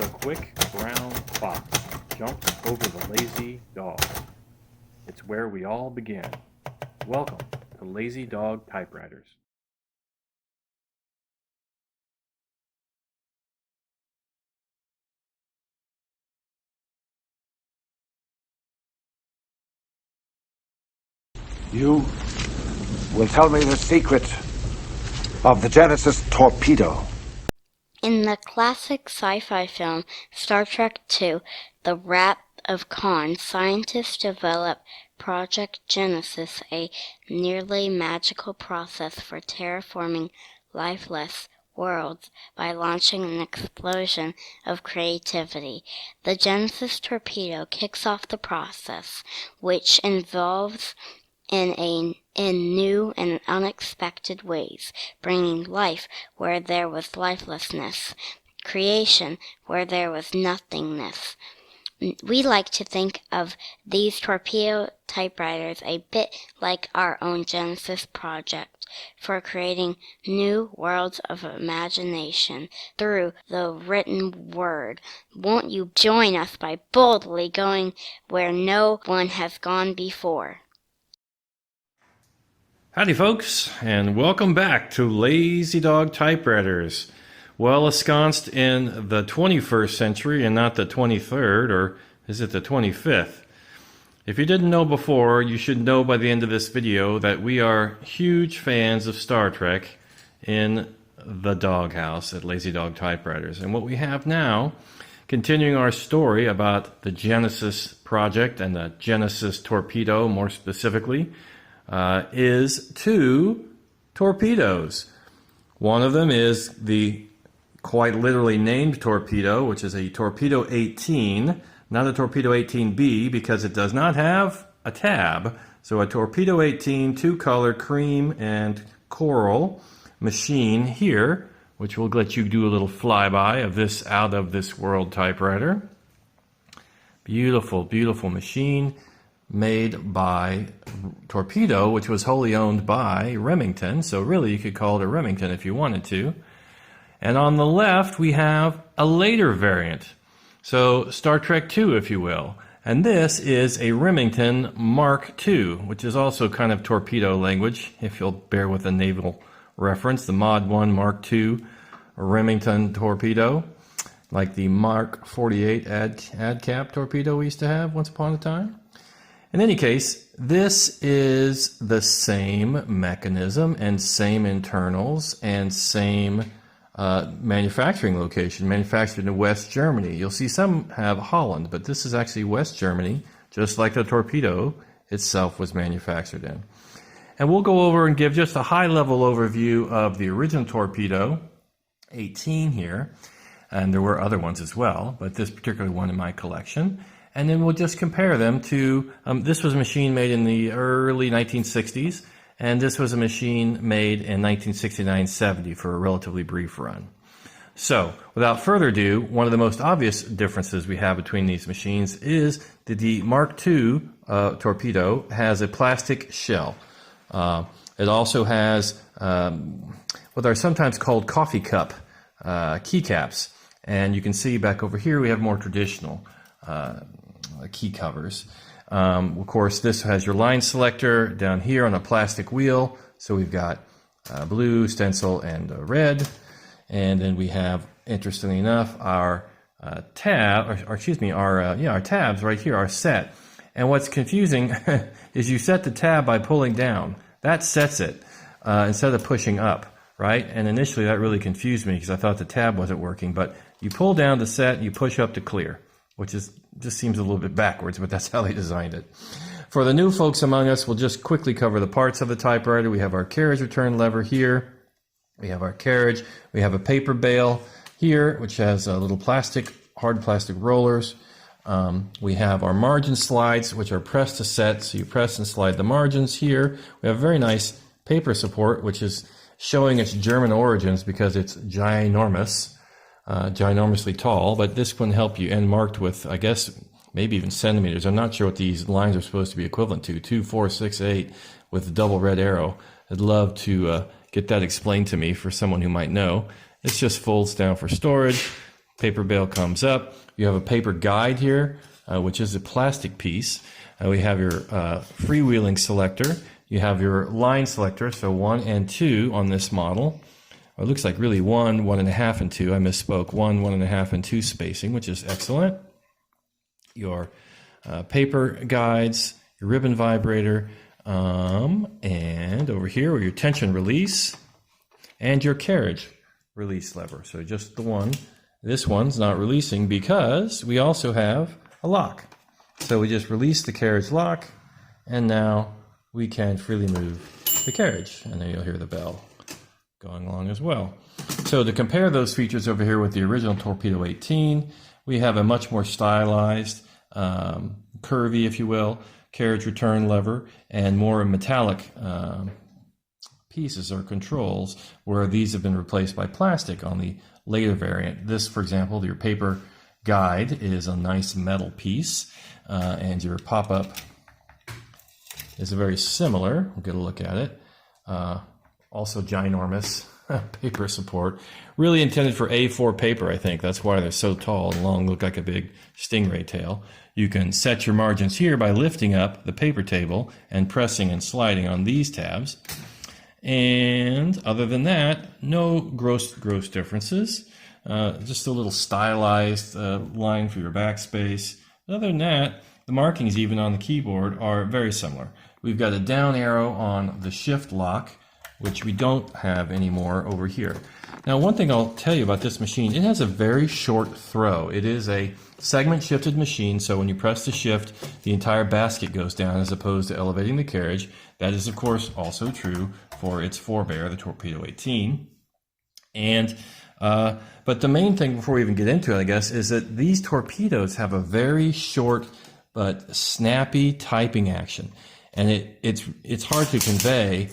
The quick brown fox jumped over the lazy dog. It's where we all begin. Welcome to Lazy Dog Typewriters. You will tell me the secret of the Genesis Torpedo. In the classic sci-fi film Star Trek II, The Wrath of Kahn, scientists develop Project Genesis, a nearly magical process for terraforming lifeless worlds by launching an explosion of creativity. The Genesis Torpedo kicks off the process, which involves in new and unexpected ways, bringing life where there was lifelessness, creation where there was nothingness. We like to think of these torpedo typewriters a bit like our own Genesis project for creating new worlds of imagination through the written word. Won't you join us by boldly going where no one has gone before? Howdy folks, and welcome back to Lazy Dog Typewriters. Well ensconced in the 21st century and not the 23rd, or is it the 25th? If you didn't know before, you should know by the end of this video that we are huge fans of Star Trek in the doghouse at Lazy Dog Typewriters. And what we have now, continuing our story about the Genesis project and the Genesis Torpedo more specifically, is two torpedoes. One of them is the quite literally named torpedo, which is a Torpedo 18, not a Torpedo 18B because it does not have a tab. So a Torpedo 18 two-color cream and coral machine here, which will let you do a little flyby of this out of this world typewriter. Beautiful, beautiful machine. Made by Torpedo, which was wholly owned by Remington. So really you could call it a Remington if you wanted to. And on the left we have a later variant. So Star Trek II, if you will. And this is a Remington Mark II, which is also kind of torpedo language, if you'll bear with the naval reference. The Mod 1 Mark II Remington torpedo, like the Mark 48 ad cap torpedo we used to have once upon a time. In any case, this is the same mechanism and same internals and same manufacturing location, manufactured in West Germany. You'll see some have Holland, but this is actually West Germany, just like the torpedo itself was manufactured in. And we'll go over and give just a high-level overview of the original Torpedo 18 here, and there were other ones as well, but this particular one in my collection. And then we'll just compare them to, this was a machine made in the early 1960s, and this was a machine made in 1969-70 for a relatively brief run. So, without further ado, one of the most obvious differences we have between these machines is that the Mark II torpedo has a plastic shell. It also has what are sometimes called coffee cup keycaps. And you can see back over here we have more traditional key covers. Of course, this has your line selector down here on a plastic wheel. So we've got blue, stencil, and red. And then we have, interestingly enough, our our tabs right here are set. And what's confusing is you set the tab by pulling down. That sets it instead of pushing up, right? And initially that really confused me because I thought the tab wasn't working. But you pull down to set, you push up to clear, which just seems a little bit backwards, but that's how they designed it. For the new folks among us, we'll just quickly cover the parts of the typewriter. We have our carriage return lever here. We have our carriage. We have a paper bale here, which has little hard plastic rollers. We have our margin slides, which are pressed to set. So you press and slide the margins here. We have a very nice paper support, which is showing its German origins because it's ginormous. Ginormously tall, but this can help you, and marked with, I guess, maybe even centimeters. I'm not sure what these lines are supposed to be equivalent to, 2, 4, 6, 8 with a double red arrow. I'd love to get that explained to me for someone who might know. It just folds down for storage. Paper bail comes up. You have a paper guide here, which is a plastic piece. We have your freewheeling selector. You have your line selector, so 1 and 2 on this model. Or it looks like really 1, 1.5, and 2. I misspoke. 1, 1.5, and 2 spacing, which is excellent. Your paper guides, your ribbon vibrator, and over here, your tension release, and your carriage release lever. So just the one. This one's not releasing because we also have a lock. So we just release the carriage lock, and now we can freely move the carriage. And then you'll hear the bell going along as well. So to compare those features over here with the original Torpedo 18, we have a much more stylized, curvy, if you will, carriage return lever, and more metallic pieces or controls, where these have been replaced by plastic on the later variant. This, for example, your paper guide is a nice metal piece, and your pop-up is very similar. We'll get a look at it. Also ginormous paper support. Really intended for A4 paper, I think. That's why they're so tall and long, look like a big stingray tail. You can set your margins here by lifting up the paper table and pressing and sliding on these tabs. And other than that, no gross differences. Just a little stylized line for your backspace. Other than that, the markings even on the keyboard are very similar. We've got a down arrow on the shift lock, which we don't have anymore over here. Now, one thing I'll tell you about this machine, it has a very short throw. It is a segment shifted machine, so when you press the shift, the entire basket goes down as opposed to elevating the carriage. That is, of course, also true for its forebear, the Torpedo 18. And but the main thing before we even get into it, I guess, is that these torpedoes have a very short but snappy typing action, and it's hard to convey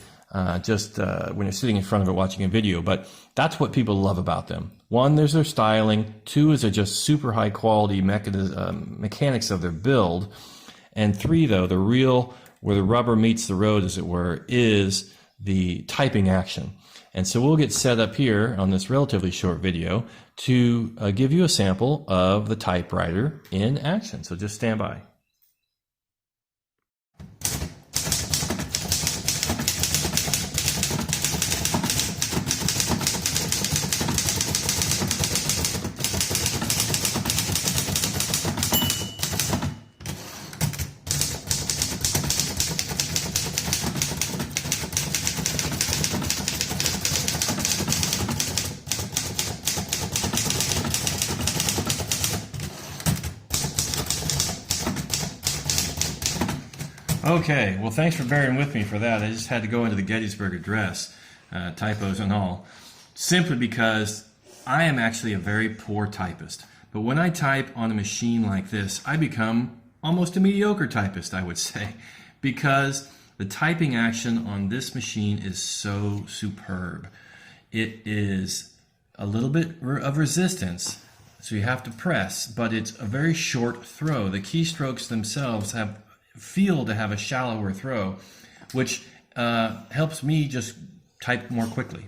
just when you're sitting in front of it watching a video, but that's what people love about them. 1, there's their styling. 2 is they're just super high quality mechanics of their build. And 3, though, the real, where the rubber meets the road, as it were, is the typing action. And so we'll get set up here on this relatively short video to give you a sample of the typewriter in action. So just stand by. Okay, well, thanks for bearing with me for that. I just had to go into the Gettysburg Address, typos and all, simply because I am actually a very poor typist. But when I type on a machine like this, I become almost a mediocre typist, I would say, because the typing action on this machine is so superb. It is a little bit of resistance, so you have to press, but it's a very short throw. The keystrokes themselves feel to have a shallower throw, which helps me just type more quickly.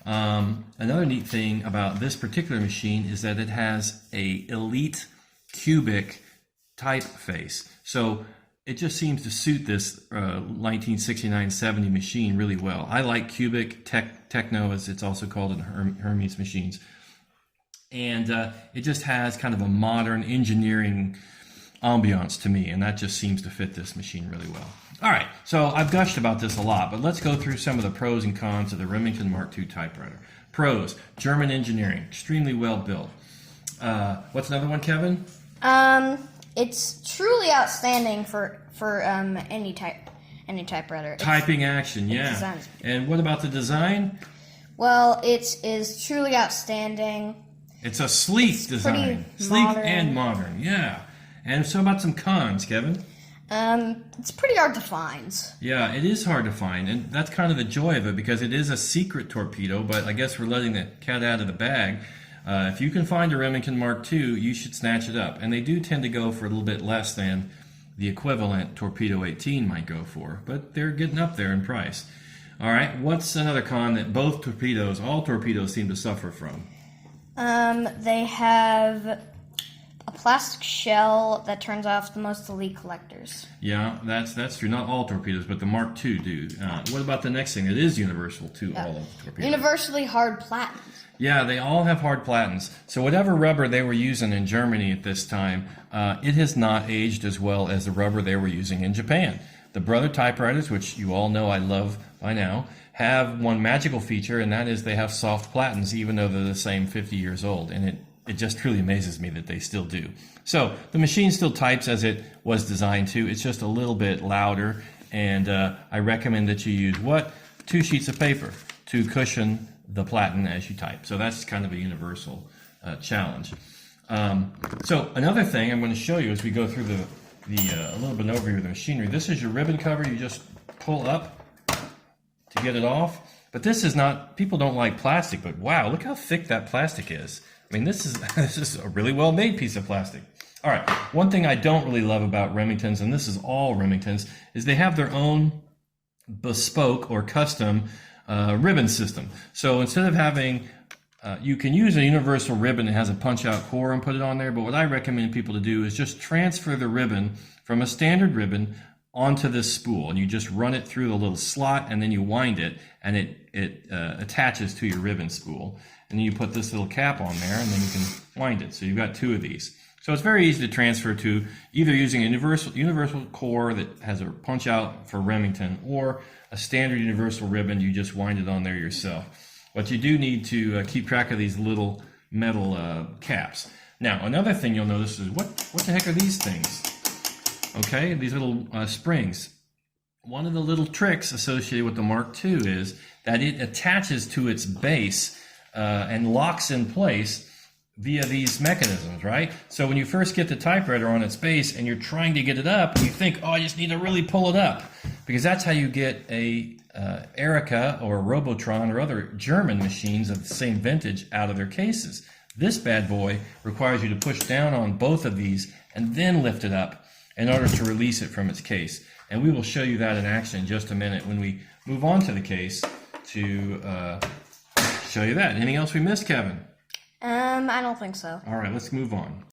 Another neat thing about this particular machine is that it has a elite cubic typeface. So it just seems to suit this 1969-70 machine really well. I like cubic, techno as it's also called in Hermes machines. And it just has kind of a modern engineering ambiance to me, and that just seems to fit this machine really well. All right, so I've gushed about this a lot, but let's go through some of the pros and cons of the Remington Mark II Typewriter. Pros: German engineering, extremely well built. What's another one, Kevin? It's truly outstanding for any typewriter. Typing action, yeah. And what about the design? Well, it is truly outstanding. It's a sleek design, sleek and modern, yeah. And so about some cons, Kevin? It's pretty hard to find. Yeah, it is hard to find, and that's kind of the joy of it, because it is a secret torpedo, but I guess we're letting the cat out of the bag. If you can find a Remington Mark II, you should snatch it up. And they do tend to go for a little bit less than the equivalent Torpedo 18 might go for, but they're getting up there in price. All right, what's another con that all torpedoes seem to suffer from? They have a plastic shell that turns off the most elite collectors. Yeah, that's true. Not all torpedoes, but the Mark II do. What about the next thing? It is universal to all of the torpedoes. Universally hard platins. Yeah, they all have hard platins. So whatever rubber they were using in Germany at this time, it has not aged as well as the rubber they were using in Japan. The Brother typewriters, which you all know I love by now, have one magical feature, and that is they have soft platins, even though they're the same 50 years old. And it just truly amazes me that they still do. So the machine still types as it was designed to. It's just a little bit louder, and I recommend that you use 2 sheets of paper to cushion the platen as you type. So that's kind of a universal challenge. So another thing I'm going to show you as we go through a little bit overview of the machinery. This is your ribbon cover. You just pull up to get it off. But this is not, people don't like plastic, but wow, look how thick that plastic is. I mean, this is a really well-made piece of plastic. All right, one thing I don't really love about Remingtons, and this is all Remingtons, is they have their own bespoke or custom ribbon system. So instead of having, you can use a universal ribbon that has a punch-out core and put it on there, but what I recommend people to do is just transfer the ribbon from a standard ribbon onto this spool, and you just run it through the little slot, and then you wind it, and it attaches to your ribbon spool. And then you put this little cap on there, and then you can wind it. So you've got 2 of these. So it's very easy to transfer to either using a universal core that has a punch out for Remington, or a standard universal ribbon. You just wind it on there yourself. But you do need to keep track of these little metal caps. Now, another thing you'll notice is what the heck are these things? Okay, these little springs. One of the little tricks associated with the Mark II is that it attaches to its base and locks in place via these mechanisms, right? So when you first get the typewriter on its base and you're trying to get it up, you think, oh, I just need to really pull it up, because that's how you get a Erica or a Robotron or other German machines of the same vintage out of their cases. This bad boy requires you to push down on both of these and then lift it up in order to release it from its case. And we will show you that in action in just a minute when we move on to the case to show you that. Anything else we missed, Kevin? I don't think so. All right, let's move on.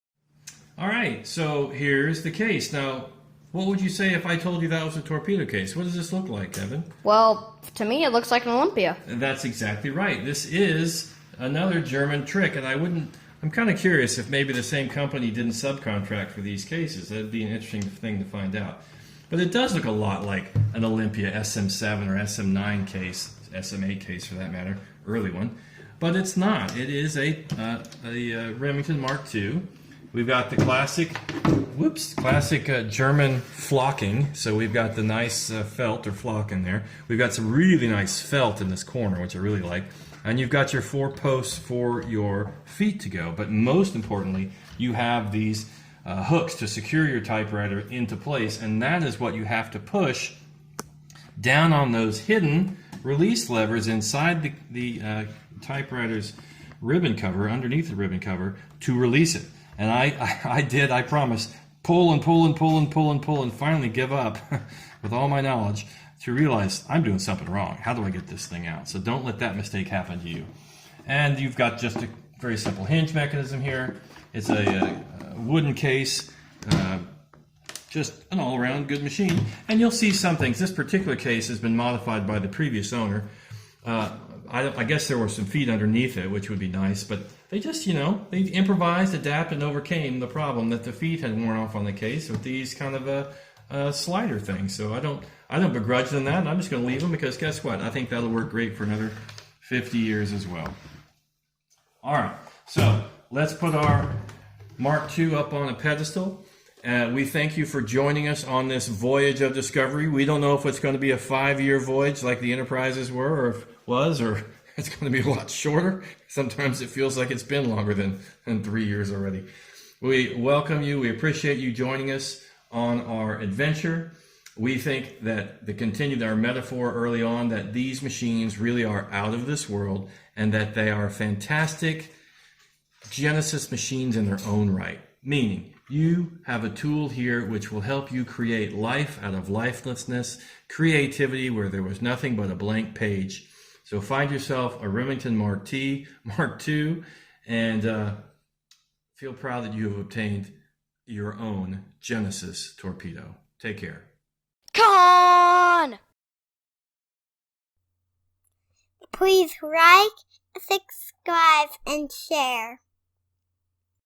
All right, so here's the case. Now, what would you say if I told you that was a torpedo case? What does this look like, Kevin? Well, to me, it looks like an Olympia. That's exactly right. This is another German trick, and I'm kind of curious if maybe the same company didn't subcontract for these cases. That'd be an interesting thing to find out. But it does look a lot like an Olympia SM7 or SM9 case, SM8 case for that matter, early one. But it's not. It is a Remington Mark II. We've got the classic German flocking. So we've got the nice felt or flock in there. We've got some really nice felt in this corner, which I really like. And you've got your 4 posts for your feet to go. But most importantly, you have these hooks to secure your typewriter into place. And that is what you have to push down on those hidden release levers inside the typewriter's ribbon cover, underneath the ribbon cover, to release it. And I promise, pull and pull and pull and pull and pull, and finally give up with all my knowledge to realize I'm doing something wrong. How do I get this thing out? So don't let that mistake happen to you. And you've got just a very simple hinge mechanism here. It's a wooden case, just an all-around good machine. And you'll see some things. This particular case has been modified by the previous owner. I guess there were some feet underneath it, which would be nice, but they just, they improvised, adapted, and overcame the problem that the feet had worn off on the case with these kind of slider things. So I don't begrudge them that. I'm just going to leave them because guess what? I think that'll work great for another 50 years as well. All right, so let's put our Mark II up on a pedestal. We thank you for joining us on this voyage of discovery. We don't know if it's going to be a 5-year voyage like the Enterprises were, or it's going to be a lot shorter. Sometimes it feels like it's been longer than 3 years already. We welcome you. We appreciate you joining us on our adventure. We think that continued our metaphor early on, that these machines really are out of this world and that they are fantastic Genesis machines in their own right. Meaning, you have a tool here which will help you create life out of lifelessness, creativity where there was nothing but a blank page. So find yourself a Remington Mark II, and feel proud that you have obtained your own Genesis torpedo. Take care. Kahn! Please like, subscribe, and share.